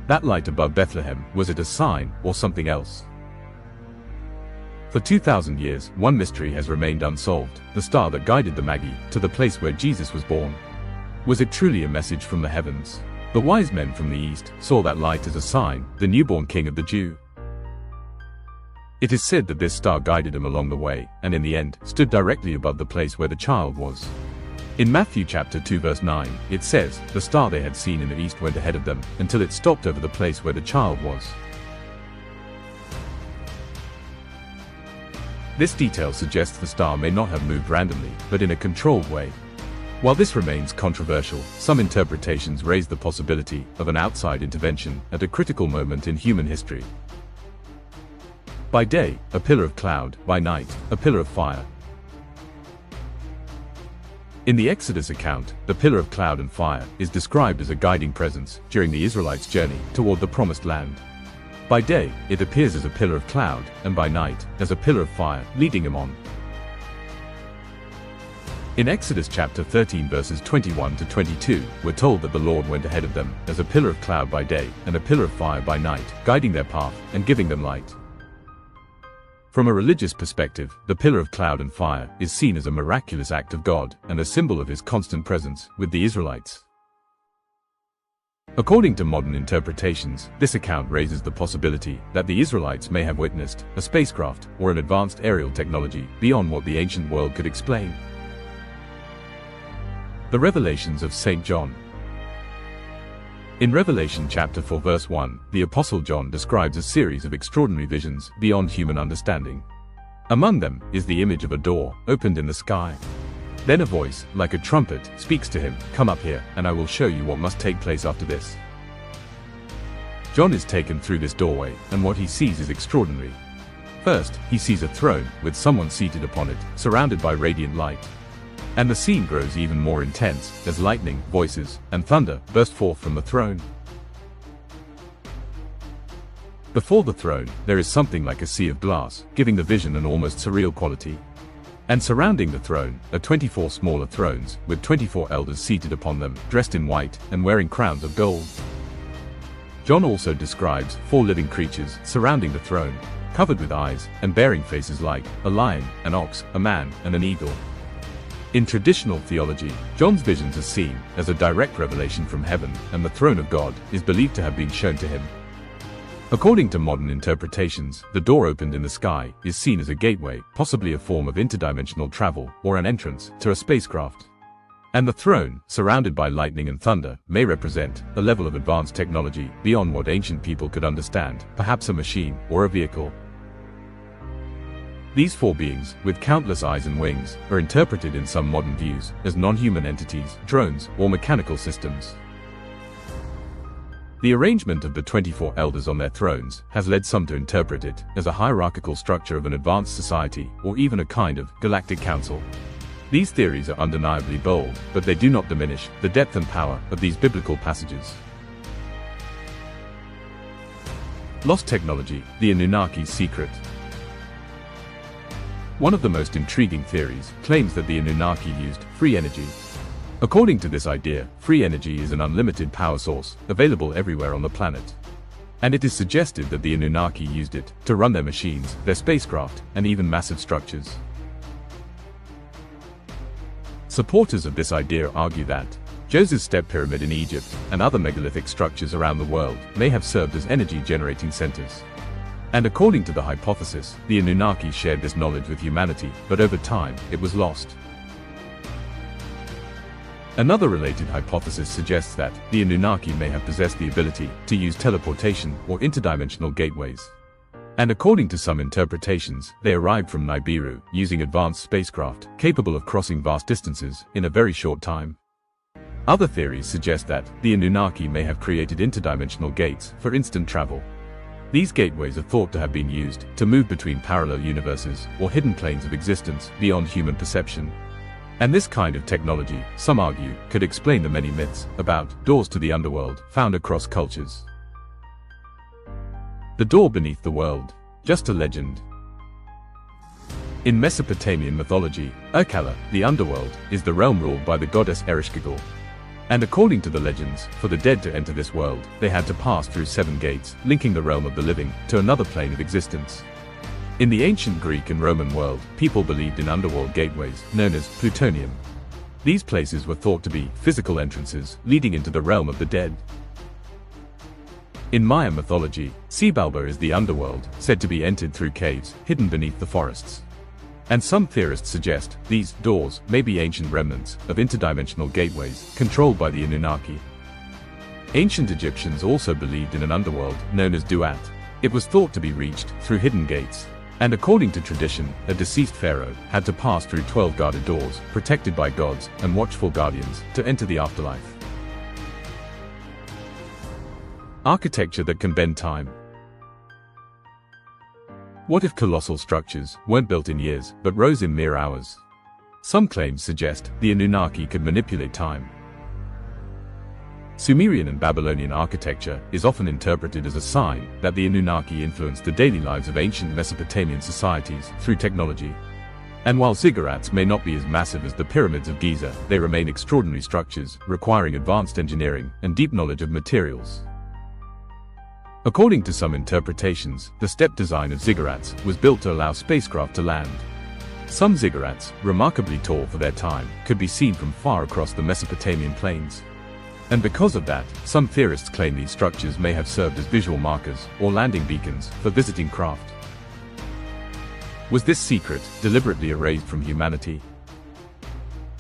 That light above Bethlehem, was it a sign or something else? For 2,000 years, one mystery has remained unsolved: the star that guided the Magi to the place where Jesus was born. Was it truly a message from the heavens? The wise men from the east saw that light as a sign, the newborn king of the Jew. It is said that this star guided them along the way, and in the end, stood directly above the place where the child was. In Matthew chapter 2 verse 9, it says, "The star they had seen in the east went ahead of them, until it stopped over the place where the child was." This detail suggests the star may not have moved randomly, but in a controlled way. While this remains controversial, some interpretations raise the possibility of an outside intervention at a critical moment in human history. By day, a pillar of cloud; by night, a pillar of fire. In the Exodus account, the pillar of cloud and fire is described as a guiding presence during the Israelites' journey toward the Promised Land. By day, it appears as a pillar of cloud, and by night, as a pillar of fire, leading them on. In Exodus chapter 13 verses 21 to 22, we're told that the Lord went ahead of them as a pillar of cloud by day and a pillar of fire by night, guiding their path and giving them light. From a religious perspective, the pillar of cloud and fire is seen as a miraculous act of God and a symbol of His constant presence with the Israelites. According to modern interpretations, this account raises the possibility that the Israelites may have witnessed a spacecraft or an advanced aerial technology beyond what the ancient world could explain. The Revelations of St. John. In Revelation chapter 4 verse 1, the Apostle John describes a series of extraordinary visions beyond human understanding. Among them is the image of a door opened in the sky. Then a voice, like a trumpet, speaks to him, "Come up here, and I will show you what must take place after this." John is taken through this doorway, and what he sees is extraordinary. First, he sees a throne, with someone seated upon it, surrounded by radiant light. And the scene grows even more intense, as lightning, voices, and thunder burst forth from the throne. Before the throne, there is something like a sea of glass, giving the vision an almost surreal quality. And surrounding the throne are 24 smaller thrones, with 24 elders seated upon them, dressed in white, and wearing crowns of gold. John also describes 4 living creatures surrounding the throne, covered with eyes, and bearing faces like a lion, an ox, a man, and an eagle. In traditional theology, John's visions are seen as a direct revelation from heaven, and the throne of God is believed to have been shown to him. According to modern interpretations, the door opened in the sky is seen as a gateway, possibly a form of interdimensional travel, or an entrance to a spacecraft. And the throne, surrounded by lightning and thunder, may represent a level of advanced technology beyond what ancient people could understand, perhaps a machine or a vehicle. These 4 beings, with countless eyes and wings, are interpreted in some modern views as non-human entities, drones, or mechanical systems. The arrangement of the 24 elders on their thrones has led some to interpret it as a hierarchical structure of an advanced society, or even a kind of galactic council. These theories are undeniably bold, but they do not diminish the depth and power of these biblical passages. Lost technology, the Anunnaki's secret. One of the most intriguing theories claims that the Anunnaki used free energy. According to this idea, free energy is an unlimited power source, available everywhere on the planet. And it is suggested that the Anunnaki used it to run their machines, their spacecraft, and even massive structures. Supporters of this idea argue that Djoser's Step Pyramid in Egypt and other megalithic structures around the world may have served as energy-generating centers. And according to the hypothesis, the Anunnaki shared this knowledge with humanity, but over time, it was lost. Another related hypothesis suggests that the Anunnaki may have possessed the ability to use teleportation or interdimensional gateways. And according to some interpretations, they arrived from Nibiru using advanced spacecraft capable of crossing vast distances in a very short time. Other theories suggest that the Anunnaki may have created interdimensional gates for instant travel. These gateways are thought to have been used to move between parallel universes or hidden planes of existence beyond human perception. And this kind of technology, some argue, could explain the many myths about doors to the underworld found across cultures. The door beneath the world, just a legend. In Mesopotamian mythology, Urkala, the underworld, is the realm ruled by the goddess Ereshkigal. And according to the legends, for the dead to enter this world, they had to pass through 7 gates, linking the realm of the living to another plane of existence. In the ancient Greek and Roman world, people believed in underworld gateways, known as plutonium. These places were thought to be physical entrances leading into the realm of the dead. In Maya mythology, Xibalba is the underworld, said to be entered through caves hidden beneath the forests. And some theorists suggest these doors may be ancient remnants of interdimensional gateways controlled by the Anunnaki. Ancient Egyptians also believed in an underworld known as Duat. It was thought to be reached through hidden gates. And according to tradition, a deceased pharaoh had to pass through 12 guarded doors, protected by gods and watchful guardians, to enter the afterlife. Architecture that can bend time. What if colossal structures weren't built in years, but rose in mere hours? Some claims suggest the Anunnaki could manipulate time. Sumerian and Babylonian architecture is often interpreted as a sign that the Anunnaki influenced the daily lives of ancient Mesopotamian societies through technology. And while ziggurats may not be as massive as the pyramids of Giza, they remain extraordinary structures, requiring advanced engineering and deep knowledge of materials. According to some interpretations, the step design of ziggurats was built to allow spacecraft to land. Some ziggurats, remarkably tall for their time, could be seen from far across the Mesopotamian plains. And because of that, some theorists claim these structures may have served as visual markers or landing beacons for visiting craft. Was this secret deliberately erased from humanity?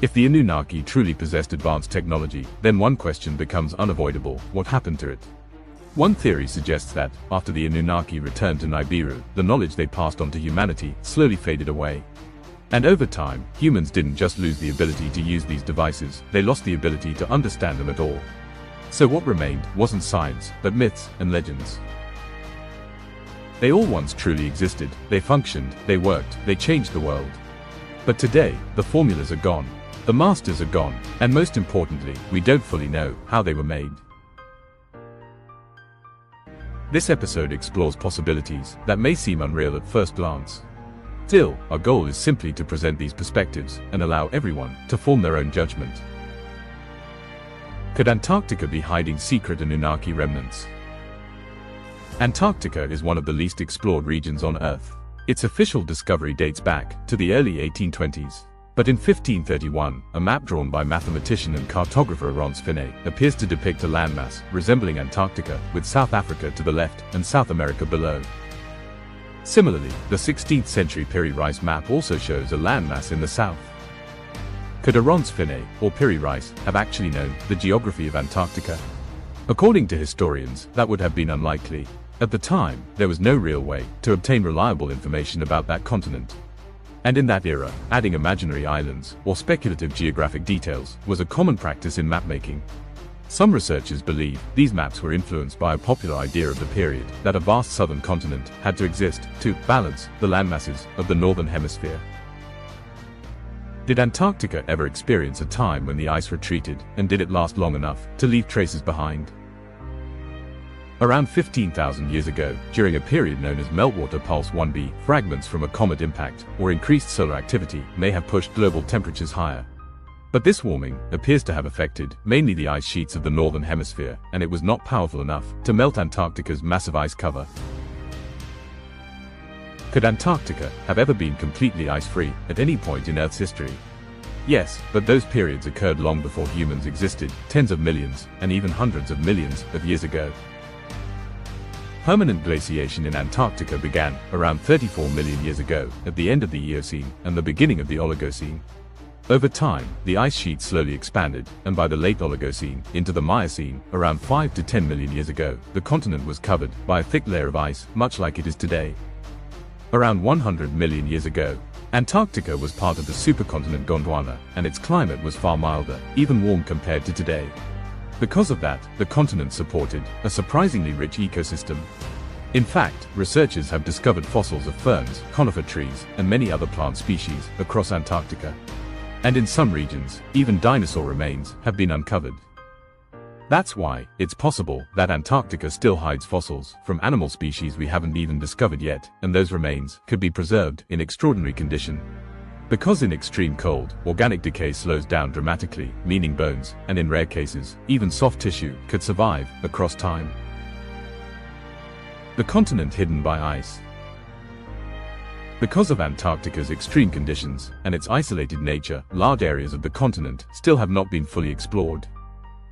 If the Anunnaki truly possessed advanced technology, then one question becomes unavoidable: what happened to it? One theory suggests that, after the Anunnaki returned to Nibiru, the knowledge they passed on to humanity slowly faded away. And over time, humans didn't just lose the ability to use these devices, they lost the ability to understand them at all. So what remained wasn't science, but myths and legends. They all once truly existed, they functioned, they worked, they changed the world. But today, the formulas are gone, the masters are gone, and most importantly, we don't fully know how they were made. This episode explores possibilities that may seem unreal at first glance. Still, our goal is simply to present these perspectives and allow everyone to form their own judgment. Could Antarctica be hiding secret Anunnaki remnants? Antarctica is one of the least explored regions on Earth. Its official discovery dates back to the early 1820s. But in 1531, a map drawn by mathematician and cartographer Laurence Finet appears to depict a landmass resembling Antarctica, with South Africa to the left and South America below. Similarly, the 16th century Piri Reis map also shows a landmass in the south. Could Laurence Finet, or Piri Reis, have actually known the geography of Antarctica? According to historians, that would have been unlikely. At the time, there was no real way to obtain reliable information about that continent. And in that era, adding imaginary islands or speculative geographic details was a common practice in mapmaking. Some researchers believe these maps were influenced by a popular idea of the period that a vast southern continent had to exist to balance the landmasses of the northern hemisphere. Did Antarctica ever experience a time when the ice retreated, and did it last long enough to leave traces behind? Around 15,000 years ago, during a period known as Meltwater Pulse 1b, fragments from a comet impact or increased solar activity may have pushed global temperatures higher. But this warming appears to have affected mainly the ice sheets of the northern hemisphere, and it was not powerful enough to melt Antarctica's massive ice cover. Could Antarctica have ever been completely ice-free at any point in Earth's history? Yes, but those periods occurred long before humans existed, tens of millions, and even hundreds of millions of years ago. Permanent glaciation in Antarctica began around 34 million years ago, at the end of the Eocene and the beginning of the Oligocene. Over time, the ice sheet slowly expanded, and by the late Oligocene into the Miocene, around 5 to 10 million years ago, the continent was covered by a thick layer of ice, much like it is today. Around 100 million years ago, Antarctica was part of the supercontinent Gondwana, and its climate was far milder, even warm compared to today. Because of that, the continent supported a surprisingly rich ecosystem. In fact, researchers have discovered fossils of ferns, conifer trees, and many other plant species across Antarctica. And in some regions, even dinosaur remains have been uncovered. That's why it's possible that Antarctica still hides fossils from animal species we haven't even discovered yet, and those remains could be preserved in extraordinary condition. Because in extreme cold, organic decay slows down dramatically, meaning bones, and in rare cases, even soft tissue, could survive across time. The continent hidden by ice. Because of Antarctica's extreme conditions and its isolated nature, large areas of the continent still have not been fully explored.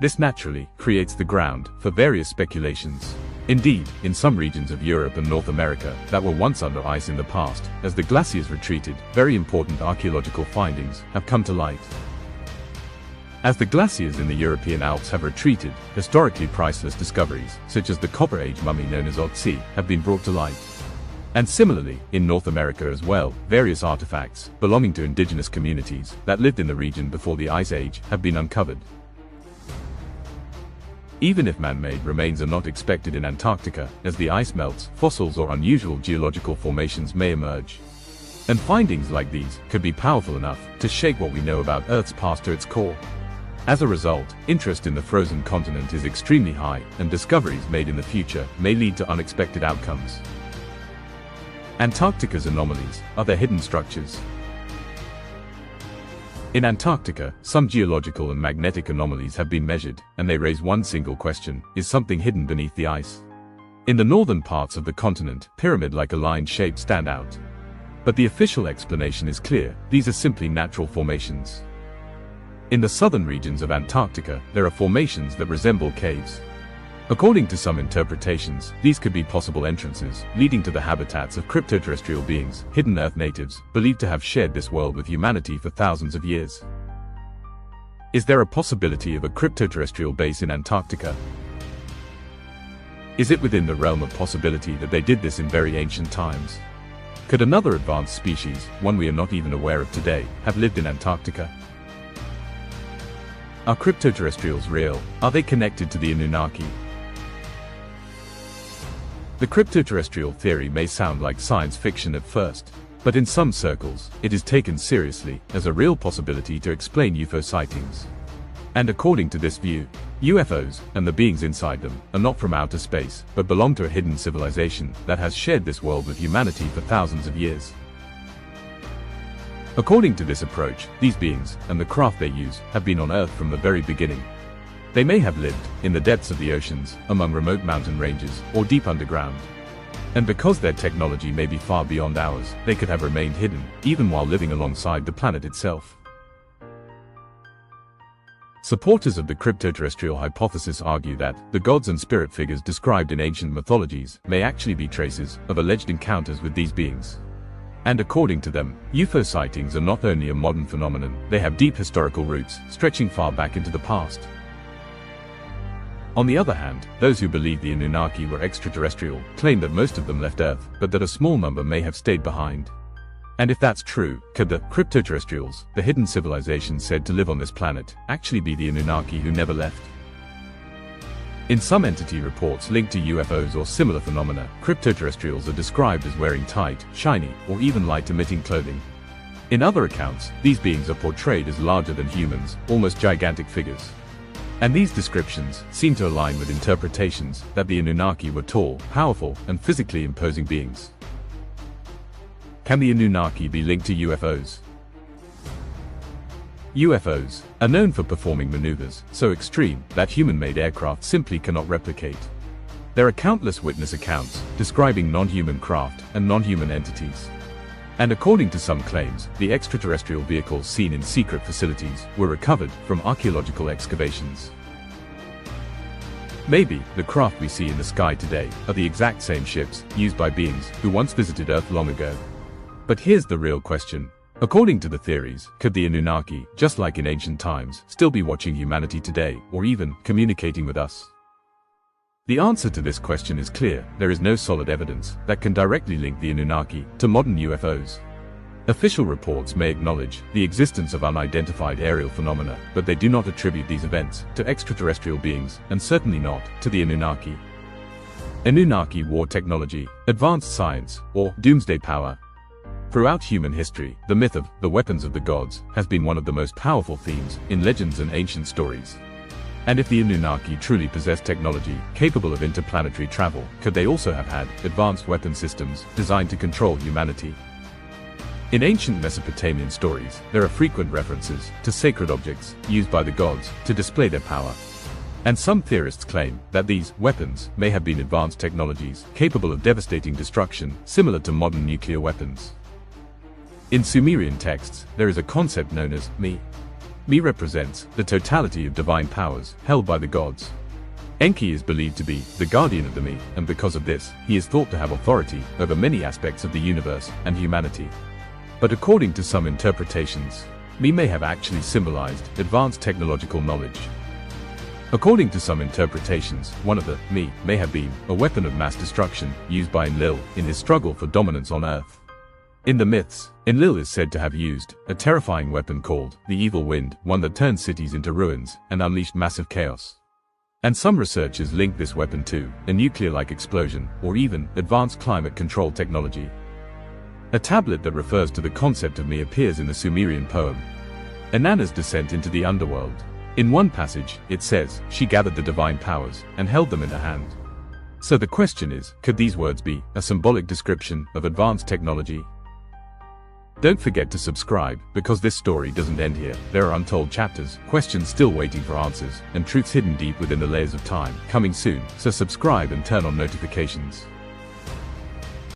This naturally creates the ground for various speculations. Indeed, in some regions of Europe and North America that were once under ice in the past, as the glaciers retreated, very important archaeological findings have come to light. As the glaciers in the European Alps have retreated, historically priceless discoveries, such as the Copper Age mummy known as Otzi, have been brought to light. And similarly, in North America as well, various artifacts belonging to indigenous communities that lived in the region before the Ice Age have been uncovered. Even if man-made remains are not expected in Antarctica, as the ice melts, fossils or unusual geological formations may emerge. And findings like these could be powerful enough to shake what we know about Earth's past to its core. As a result, interest in the frozen continent is extremely high, and discoveries made in the future may lead to unexpected outcomes. Antarctica's anomalies are their hidden structures. In Antarctica, some geological and magnetic anomalies have been measured, and they raise one single question: is something hidden beneath the ice? In the northern parts of the continent, pyramid-like aligned shapes stand out. But the official explanation is clear: these are simply natural formations. In the southern regions of Antarctica, there are formations that resemble caves. According to some interpretations, these could be possible entrances leading to the habitats of cryptoterrestrial beings, hidden Earth natives, believed to have shared this world with humanity for thousands of years. Is there a possibility of a cryptoterrestrial base in Antarctica? Is it within the realm of possibility that they did this in very ancient times? Could another advanced species, one we are not even aware of today, have lived in Antarctica? Are cryptoterrestrials real? Are they connected to the Anunnaki? The cryptoterrestrial theory may sound like science fiction at first, but in some circles, it is taken seriously as a real possibility to explain UFO sightings. And according to this view, UFOs, and the beings inside them, are not from outer space, but belong to a hidden civilization that has shared this world with humanity for thousands of years. According to this approach, these beings, and the craft they use, have been on Earth from the very beginning. They may have lived in the depths of the oceans, among remote mountain ranges, or deep underground. And because their technology may be far beyond ours, they could have remained hidden, even while living alongside the planet itself. Supporters of the cryptoterrestrial hypothesis argue that the gods and spirit figures described in ancient mythologies may actually be traces of alleged encounters with these beings. And according to them, UFO sightings are not only a modern phenomenon, they have deep historical roots, stretching far back into the past. On the other hand, those who believe the Anunnaki were extraterrestrial claim that most of them left Earth, but that a small number may have stayed behind. And if that's true, could the cryptoterrestrials, the hidden civilizations said to live on this planet, actually be the Anunnaki who never left? In some entity reports linked to UFOs or similar phenomena, cryptoterrestrials are described as wearing tight, shiny, or even light-emitting clothing. In other accounts, these beings are portrayed as larger than humans, almost gigantic figures. And these descriptions seem to align with interpretations that the Anunnaki were tall, powerful, and physically imposing beings. Can the Anunnaki be linked to UFOs? UFOs are known for performing maneuvers so extreme that human-made aircraft simply cannot replicate. There are countless witness accounts describing non-human craft and non-human entities. And according to some claims, the extraterrestrial vehicles seen in secret facilities were recovered from archaeological excavations. Maybe the craft we see in the sky today are the exact same ships used by beings who once visited Earth long ago. But here's the real question. According to the theories, could the Anunnaki, just like in ancient times, still be watching humanity today, or even communicating with us? The answer to this question is clear: there is no solid evidence that can directly link the Anunnaki to modern UFOs. Official reports may acknowledge the existence of unidentified aerial phenomena, but they do not attribute these events to extraterrestrial beings, and certainly not to the Anunnaki. Anunnaki war technology, advanced science, or doomsday power. Throughout human history, the myth of the weapons of the gods has been one of the most powerful themes in legends and ancient stories. And if the Anunnaki truly possessed technology capable of interplanetary travel, could they also have had advanced weapon systems designed to control humanity? In ancient Mesopotamian stories, there are frequent references to sacred objects used by the gods to display their power. And some theorists claim that these weapons may have been advanced technologies capable of devastating destruction, similar to modern nuclear weapons. In Sumerian texts, there is a concept known as Mi. Mi represents the totality of divine powers held by the gods. Enki is believed to be the guardian of the Mi, and because of this, he is thought to have authority over many aspects of the universe and humanity. But according to some interpretations, Mi may have actually symbolized advanced technological knowledge. According to some interpretations, one of the Mi may have been a weapon of mass destruction used by Enlil in his struggle for dominance on Earth. In the myths, Enlil is said to have used a terrifying weapon called the Evil Wind, one that turned cities into ruins and unleashed massive chaos. And some researchers link this weapon to a nuclear-like explosion or even advanced climate control technology. A tablet that refers to the concept of Mi appears in the Sumerian poem, Inanna's Descent into the Underworld. In one passage, it says, she gathered the divine powers and held them in her hand. So the question is, could these words be a symbolic description of advanced technology? Don't forget to subscribe, because this story doesn't end here. There are untold chapters, questions still waiting for answers, and truths hidden deep within the layers of time, coming soon, so subscribe and turn on notifications.